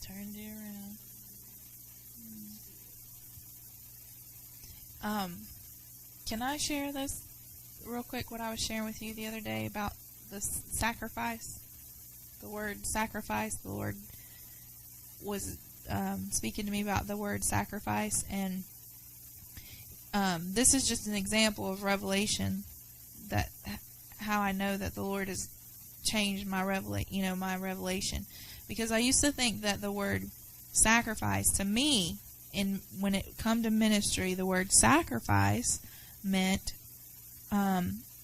Turned you around. Can I share this real quick? What I was sharing with you the other day about the sacrifice, the word sacrifice. The Lord was speaking to me about the word sacrifice, and this is just an example of revelation, that how I know that the Lord has changed my my revelation, because I used to think that the word sacrifice to me, when it come to ministry, the word sacrifice meant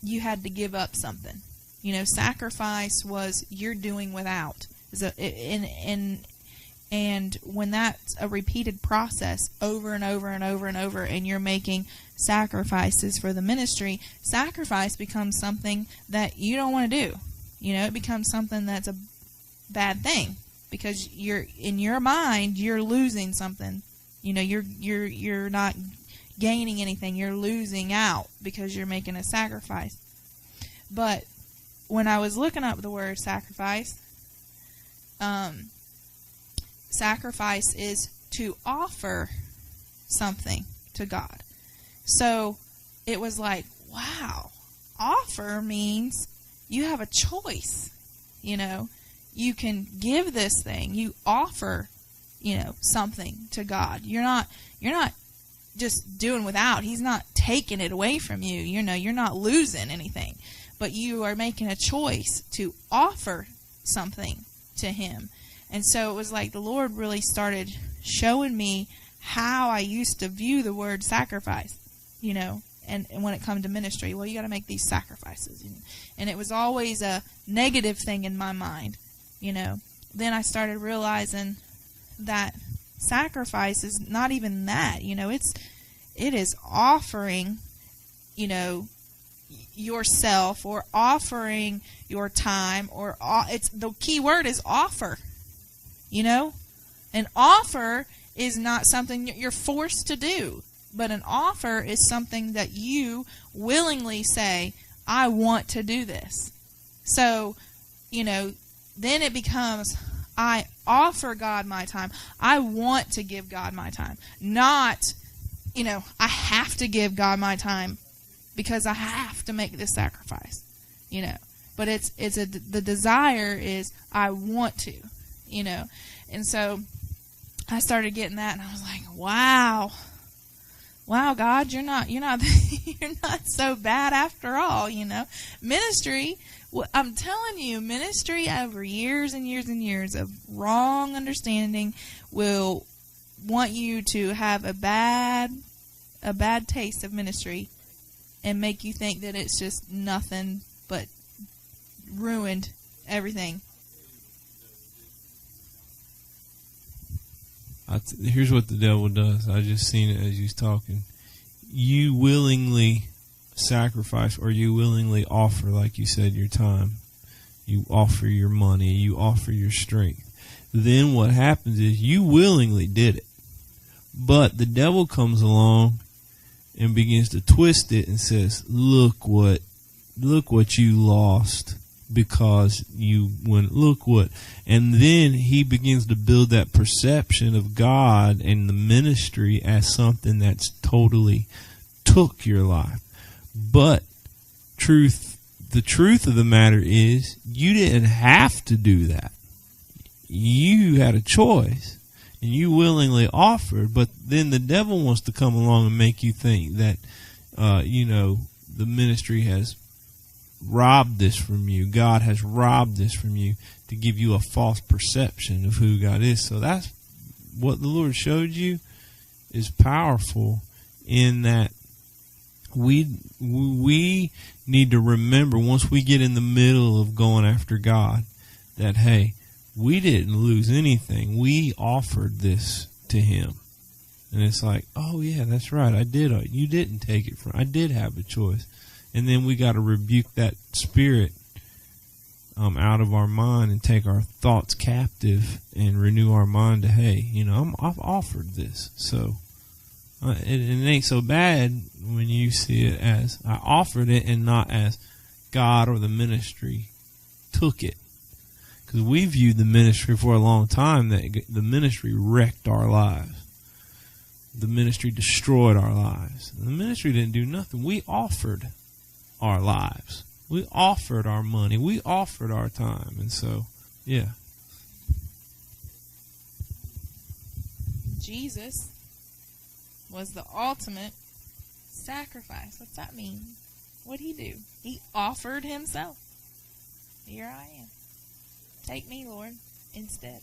you had to give up something. Sacrifice was you're doing without. And when that's a repeated process over and over and over and over, and you're making sacrifices for the ministry, sacrifice becomes something that you don't want to do. It becomes something that's a bad thing, because you're in your mind, you're losing something. You're not gaining anything. You're losing out because you're making a sacrifice. But when I was looking up the word sacrifice, sacrifice is to offer something to God. So it was like, wow, offer means you have a choice. You can give this thing. You offer, something to God. You're not just doing without. He's not taking it away from you. You're not losing anything, but you are making a choice to offer something to Him. And so it was like the Lord really started showing me how I used to view the word sacrifice, and when it comes to ministry, well, you got to make these sacrifices. And it was always a negative thing in my mind, Then I started realizing that sacrifice is not even that, it is offering, yourself, or offering your time, or it's the key word is offer. An offer is not something you're forced to do, but an offer is something that you willingly say, I want to do this. So, then it becomes, I offer God my time. I want to give God my time. Not, I have to give God my time because I have to make this sacrifice, But the desire is, I want to, And so I started getting that, and I was like, wow, God, you're not you're not so bad after all, Ministry, I'm telling you, ministry over years and years and years of wrong understanding will want you to have a bad taste of ministry and make you think that it's just nothing but ruined everything. Here's what the devil does. I just seen it as you was talking. You willingly sacrifice, or you willingly offer, like you said, your time. You offer your money. You offer your strength. Then what happens is you willingly did it. But the devil comes along and begins to twist it and says, look what you lost because you went, look what. And then he begins to build that perception of God and the ministry as something that's totally took your life. But the truth of the matter is, you didn't have to do that. You had a choice, and you willingly offered. But then the devil wants to come along and make you think that, the ministry has robbed this from you. God has robbed this from you to give you a false perception of who God is. So that's what the Lord showed you is powerful, in that we need to remember, once we get in the middle of going after God, that, hey, we didn't lose anything. We offered this to Him. And it's like, oh yeah, that's right, I did. You didn't take it from, I did have a choice. And then we got to rebuke that spirit out of our mind and take our thoughts captive and renew our mind to, hey, I've offered this. So it ain't so bad when you see it as I offered it, and not as God or the ministry took it. Because we viewed the ministry for a long time that the ministry wrecked our lives. The ministry destroyed our lives. The ministry didn't do nothing. We offered our lives. We offered our money. We offered our time. And so, yeah. Jesus was the ultimate sacrifice. What's that mean? What'd he do? He offered himself. Here I am. Take me, Lord, instead.